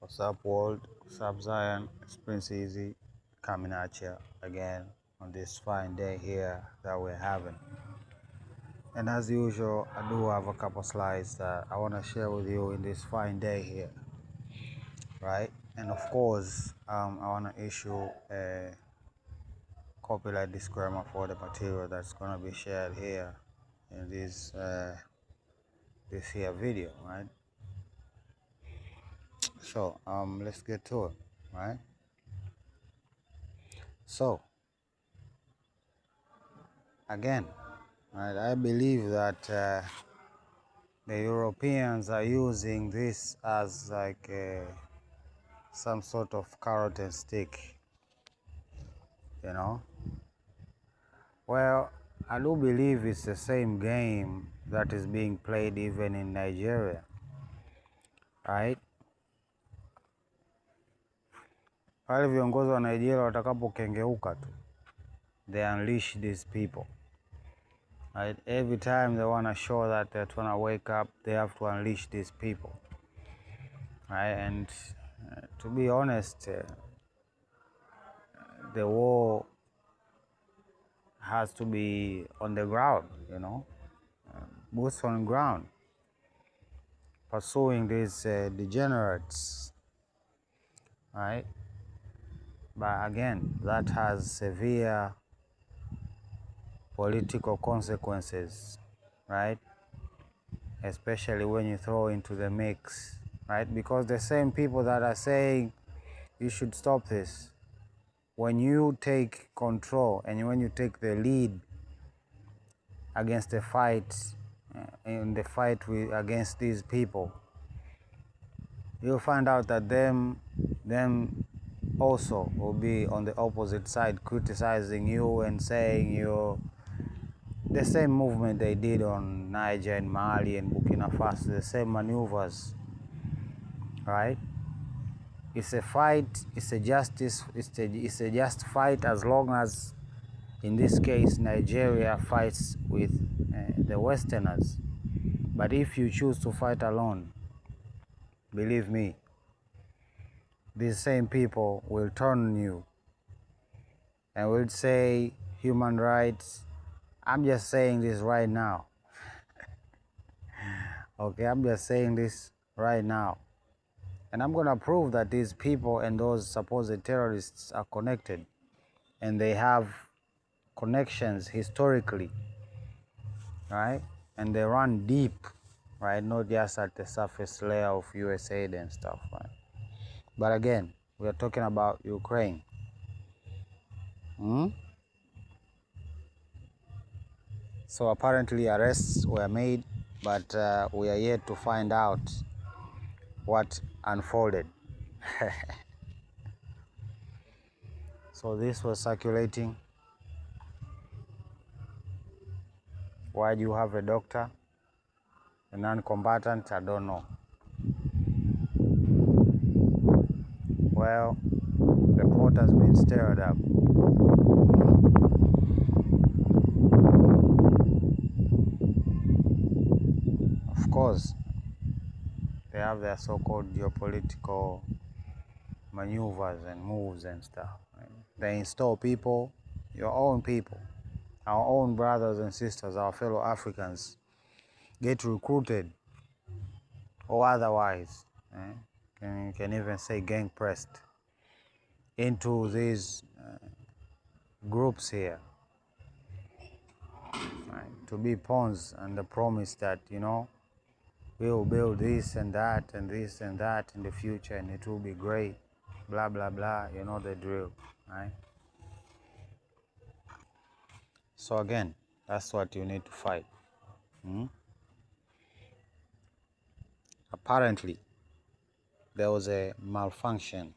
What's up, world? What's up, Zion? It's Prince Easy coming at you again on this fine day here that we're having. And as usual, I do have a couple slides that I want to share with you in this fine day here, right? And of course, I want to issue a copyright disclaimer for the material that's going to be shared here in this here video, right? So let's get to it, right? So again, right, I believe that the Europeans are using this as like some sort of carrot and stick, you know. Well, I do believe it's the same game that is being played even in Nigeria, right? Wale viongozi wa Nigeria watakapokengeuka tu, they unleash these people. Right? Every time they want to show that they're trying to wake up, they have to unleash these people. Right? And to be honest, the war has to be on the ground, you know, boots on ground, pursuing these degenerates, right? But again, that has severe political consequences, right? Especially when you throw into the mix, right? Because the same people that are saying you should stop this, when you take control and when you take the lead against the fight, in the fight against these people, you'll find out that them also will be on the opposite side criticizing you and saying you're the same movement they did on Niger and Mali and Burkina Faso, the same maneuvers, right? It's a fight, it's a just fight as long as, in this case, Nigeria fights with the Westerners. But if you choose to fight alone, believe me, these same people will turn on you and will say human rights. I'm just saying this right now. Okay, I'm just saying this right now. And I'm going to prove that these people and those supposed terrorists are connected. And they have connections historically, right? And they run deep, right? Not just at the surface layer of USAID and stuff, right? But again, we are talking about Ukraine. So apparently arrests were made, but we are yet to find out what unfolded. So this was circulating. Why do you have a doctor? A non-combatant? I don't know. Well, the pot has been stirred up. Of course, they have their so-called geopolitical maneuvers and moves and stuff. Right? They install people, your own people, our own brothers and sisters, our fellow Africans, get recruited or otherwise, you can even say gang pressed into these groups here, right? To be pawns and the promise that, you know, we'll build this and that and this and that in the future and it will be great, blah, blah, blah, you know the drill, right? So again, that's what you need to fight. Apparently, there was a malfunction,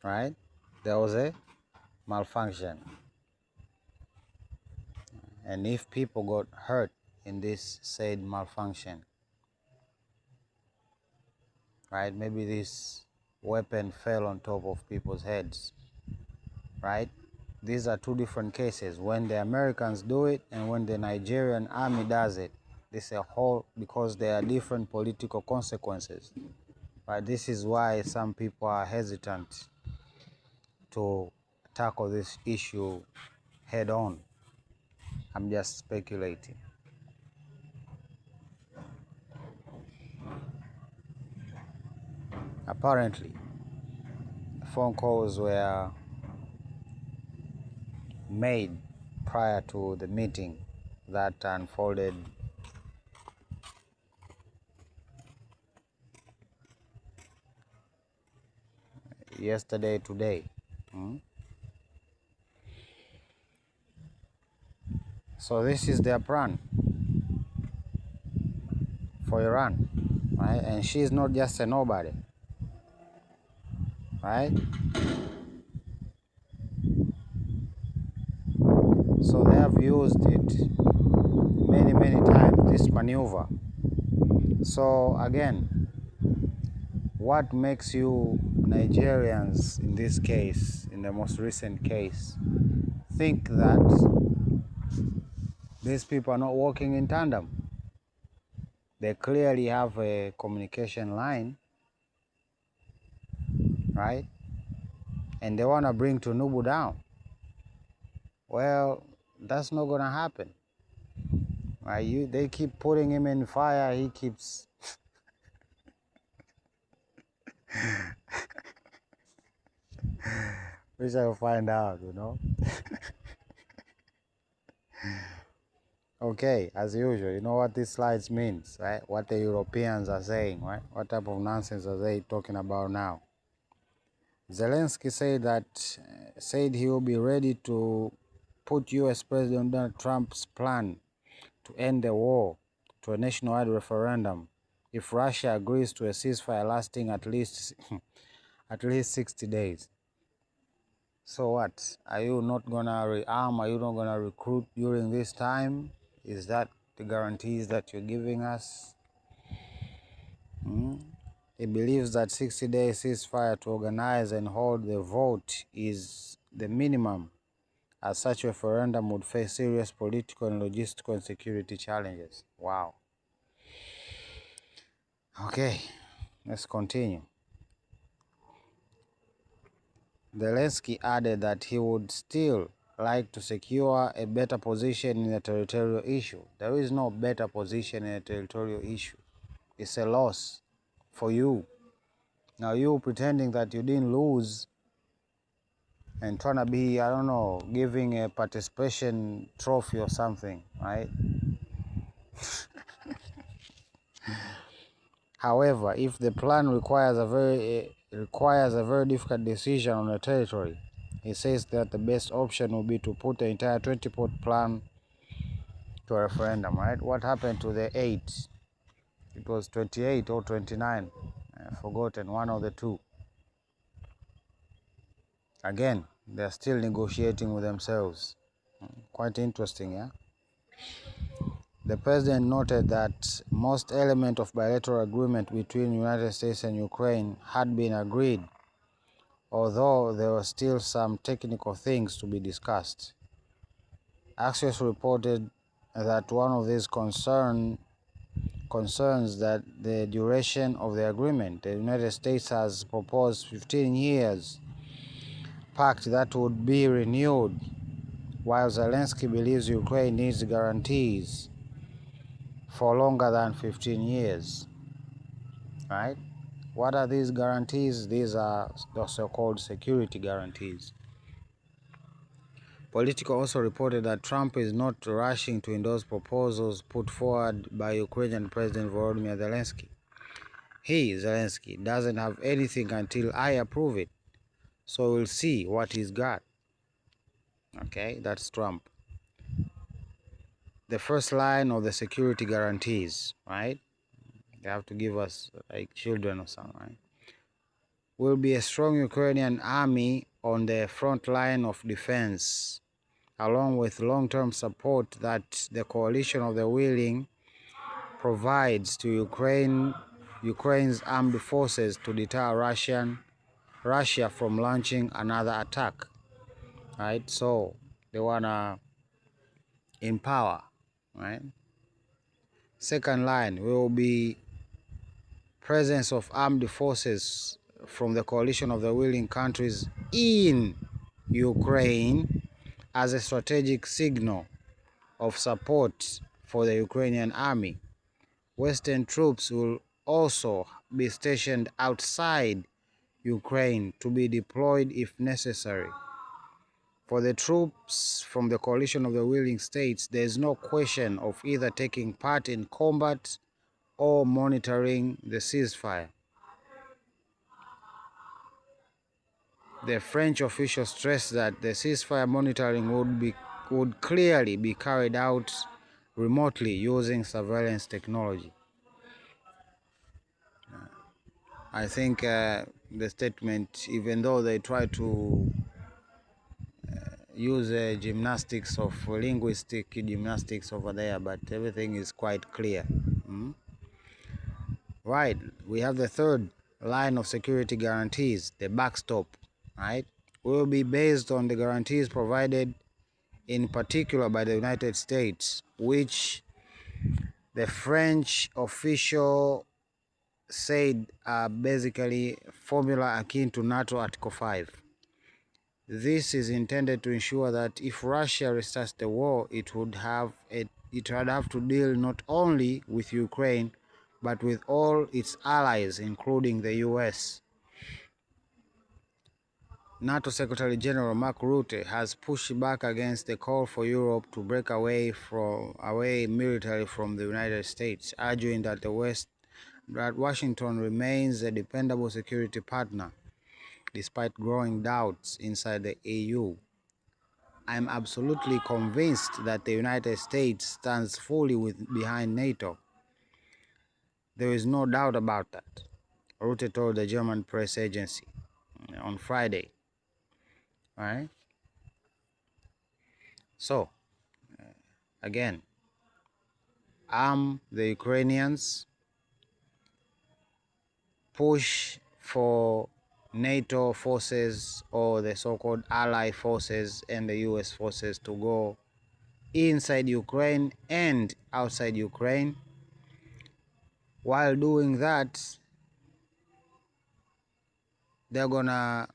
right? There was a malfunction. And if people got hurt in this said malfunction, right? Maybe this weapon fell on top of people's heads, right? These are two different cases. When the Americans do it and when the Nigerian army does it, this is a whole, because there are different political consequences. But this is why some people are hesitant to tackle this issue head on. I'm just speculating. Apparently, phone calls were made prior to the meeting that unfolded yesterday, today. So this is their plan for Iran, right? And she's not just a nobody, right? So they have used it many times, this maneuver. So again, what makes you Nigerians in this case, in the most recent case, think that these people are not working in tandem? They clearly have a communication line, right? And they want to bring Tinubu down. Well, that's not going to happen. Right? They keep putting him in fire. He keeps... We shall find out, Okay, as usual, you know what these slides means, right? What the Europeans are saying, right? What type of nonsense are they talking about now? Zelensky said he will be ready to put U.S. President Donald Trump's plan to end the war to a nationwide referendum if Russia agrees to a ceasefire lasting at least 60 days. So what? Are you not gonna rearm? Are you not gonna recruit during this time? Is that the guarantees that you're giving us? He believes that 60-day ceasefire to organize and hold the vote is the minimum, as such a referendum would face serious political and logistical and security challenges. Wow. Okay, let's continue. Zelensky added that he would still like to secure a better position in the territorial issue. There is no better position in a territorial issue. It's a loss for you. Now you pretending that you didn't lose and trying to be, I don't know, giving a participation trophy or something, right? However, if the plan requires a very difficult decision on the territory, he says that the best option will be to put the entire 20-point plan to a referendum, right? What happened to the 8? It was 28 or 29. I've forgotten, one of the two. Again, they're still negotiating with themselves. Quite interesting, yeah? The president noted that most elements of bilateral agreement between the United States and Ukraine had been agreed, although there were still some technical things to be discussed. Axios reported that one of these concerns that the duration of the agreement. The United States has proposed 15 years pact that would be renewed, while Zelensky believes Ukraine needs guarantees for longer than 15 years. Right? What are these guarantees? These are the so-called security guarantees. Politico also reported that Trump is not rushing to endorse proposals put forward by Ukrainian President Volodymyr Zelensky. Zelensky, doesn't have anything until I approve it. So we'll see what he's got. Okay, that's Trump. The first line of the security guarantees, right? They have to give us like children or something, right? Will be a strong Ukrainian army on the front line of defense, along with long-term support that the coalition of the willing provides to Ukraine's armed forces to deter Russia from launching another attack. Right? So they wanna empower, right? Second line, we will be presence of armed forces from the coalition of the willing countries in Ukraine as a strategic signal of support for the Ukrainian army. Western troops will also be stationed outside Ukraine to be deployed if necessary. For the troops from the coalition of the willing states, there is no question of either taking part in combat or monitoring the ceasefire. The French officials stressed that the ceasefire monitoring would clearly be carried out remotely using surveillance technology. I think the statement, even though they try to use gymnastics of linguistic gymnastics over there, but everything is quite clear. Right, we have the third line of security guarantees, the backstop, right? Will be based on the guarantees provided in particular by the United States, which the French official said are basically formula akin to NATO Article 5. This is intended to ensure that if Russia restarts the war, it would have to deal not only with Ukraine, but with all its allies, including the US. NATO Secretary General Mark Rutte has pushed back against the call for Europe to break away militarily from the United States, arguing that Washington remains a dependable security partner despite growing doubts inside the EU. I'm absolutely convinced that the United States stands fully behind NATO. There is no doubt about that, Rutte told the German press agency on Friday. Right? So, again, arm the Ukrainians, push for NATO forces or the so-called ally forces and the US forces to go inside Ukraine and outside Ukraine. While doing that, they're gonna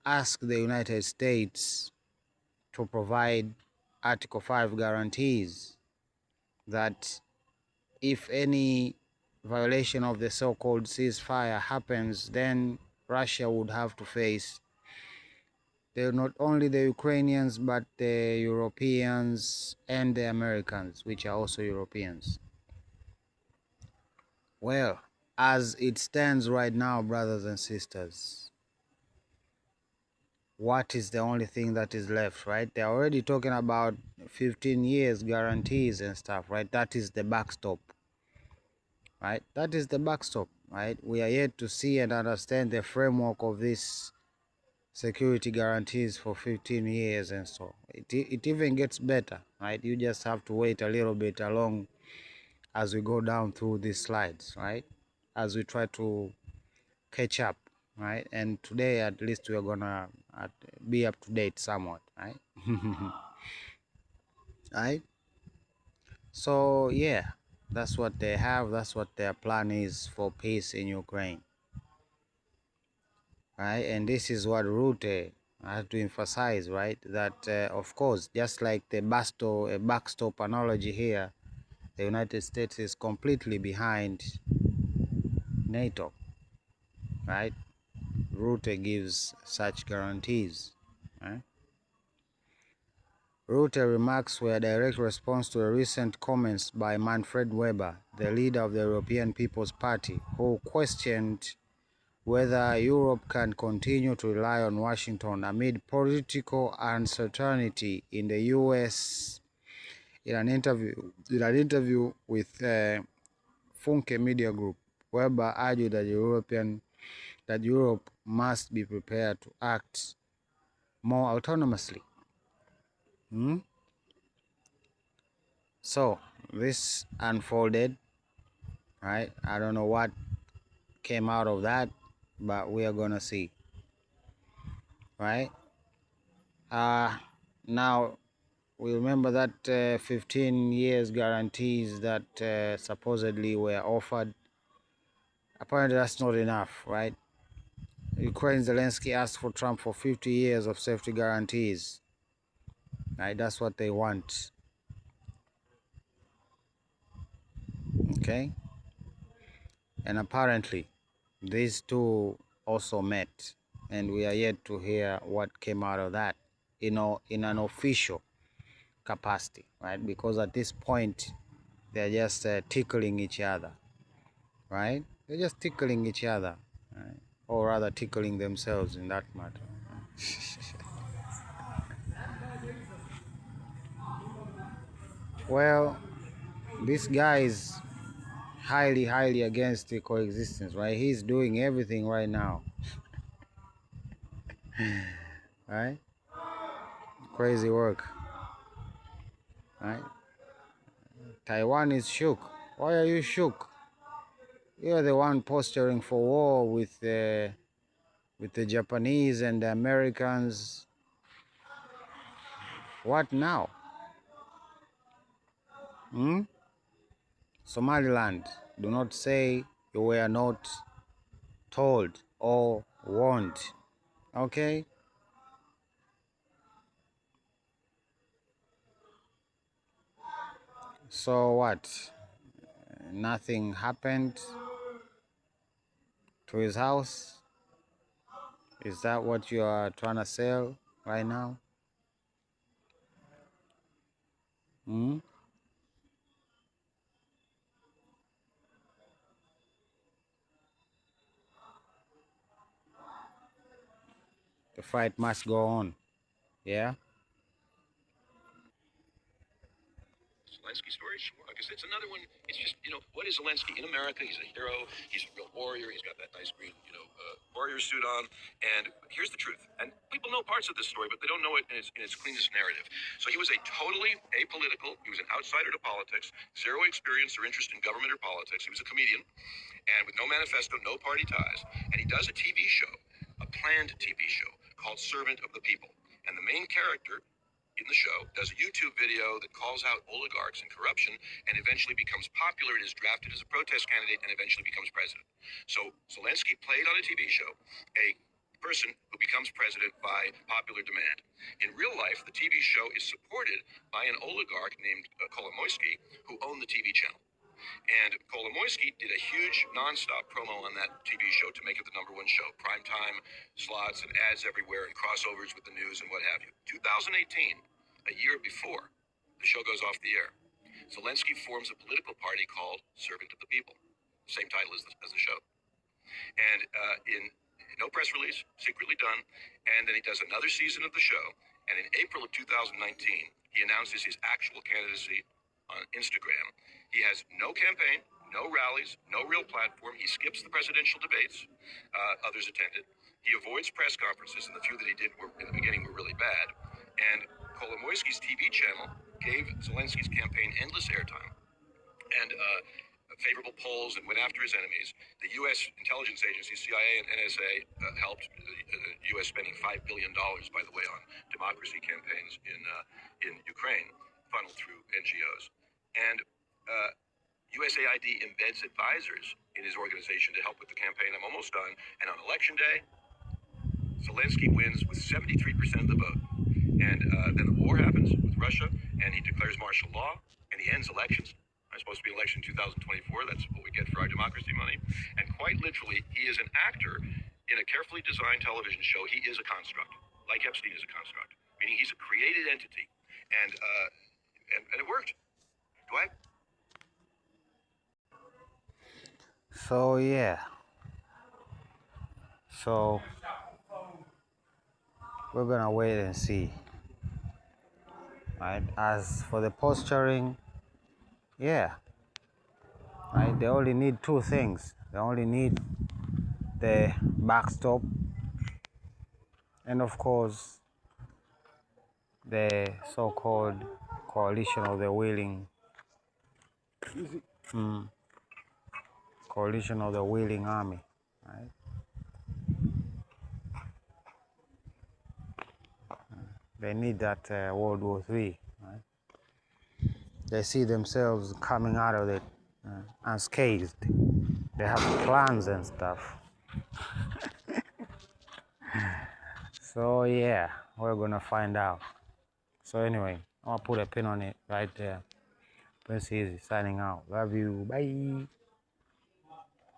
ask the United States to provide Article 5 guarantees that if any violation of the so-called ceasefire happens, then Russia would have to face not only the Ukrainians, but the Europeans and the Americans, which are also Europeans. Well, as it stands right now, brothers and sisters, what is the only thing that is left, right? They're already talking about 15 years guarantees and stuff, right? That is the backstop, right? That is the backstop, right? We are yet to see and understand the framework of this security guarantees for 15 years and so. It even gets better, right? You just have to wait a little bit along as we go down through these slides, right? As we try to catch up, right? And today at least we are gonna be up to date somewhat, right? Right? So yeah, that's what they have. That's what their plan is for peace in Ukraine, right? And this is what Rutte has to emphasize, right? That of course, just like the backstop analogy here, the United States is completely behind NATO, right? Rutte gives such guarantees, right? Rutte remarks were a direct response to a recent comments by Manfred Weber, the leader of the European People's Party, who questioned whether Europe can continue to rely on Washington amid political uncertainty in the US. In an interview with Funke Media Group, Weber argued that Europe must be prepared to act more autonomously. So this unfolded, right? I don't know what came out of that, but we are gonna see, right? Now we remember that 15 years guarantees that supposedly were offered Apparently, that's not enough, right? Ukraine Zelensky asked for Trump for 50 years of safety guarantees. Right? That's what they want. Okay? And apparently, these two also met, and we are yet to hear what came out of that, in an official capacity, right? Because at this point, they're just tickling each other, right? They're just tickling each other, right? Or rather, tickling themselves in that matter. Well, this guy is highly, highly against the coexistence, right? He's doing everything right now, right? Crazy work, right? Taiwan is shook. Why are you shook? You're the one posturing for war with the Japanese and the Americans. What now? Hmm? Somaliland, do not say you were not told or warned. Okay? So what? Nothing happened to his house? Is that what you are trying to sell right now? Hmm? The fight must go on. Yeah? Zelensky story? Sure. Because it's another one. It's just, what is Zelensky in America? He's a hero. He's a real warrior. He's got that nice green, warrior suit on. And here's the truth. And people know parts of this story, but they don't know it in its cleanest narrative. So he was a totally apolitical. He was an outsider to politics, zero experience or interest in government or politics. He was a comedian, and with no manifesto, no party ties. And he does a TV show, a planned TV show called Servant of the People. And the main character in the show does a YouTube video that calls out oligarchs and corruption and eventually becomes popular and is drafted as a protest candidate and eventually becomes president. So Zelensky played on a TV show a person who becomes president by popular demand. In real life, the TV show is supported by an oligarch named Kolomoisky, who owned the TV channel. And Kolomoisky did a huge nonstop promo on that TV show to make it the #1 show. Primetime slots and ads everywhere and crossovers with the news and what have you. 2018, a year before the show goes off the air, Zelensky forms a political party called Servant of the People. Same title as the show. And in no press release, secretly done. And then he does another season of the show. And in April of 2019, he announces his actual candidacy on Instagram. He has no campaign, no rallies, no real platform. He skips the presidential debates. Others attended. He avoids press conferences, and the few that he did in the beginning were really bad. And Kolomoisky's TV channel gave Zelensky's campaign endless airtime and favorable polls and went after his enemies. The U.S. intelligence agencies, CIA and NSA, helped the U.S. spending $5 billion, by the way, on democracy campaigns in Ukraine, funneled through NGOs. And USAID embeds advisors in his organization to help with the campaign. I'm almost done. And on election day, Zelensky wins with 73% of the vote. And then the war happens with Russia, and he declares martial law, and he ends elections. It's supposed to be election 2024. That's what we get for our democracy money. And quite literally, he is an actor in a carefully designed television show. He is a construct, like Epstein is a construct, meaning he's a created entity. And it worked. Do I? So, yeah. So, we're gonna wait and see. Right? As for the posturing, yeah. Right? They only need two things. They only need the backstop and, of course, the so-called coalition of the willing, coalition of the willing army. Right? They need that World War III. Right? They see themselves coming out of it unscathed. They have clans and stuff. So yeah, we're gonna find out. So anyway, I'm gonna put a pin on it right there. Prince Easy signing out. Love you. Bye.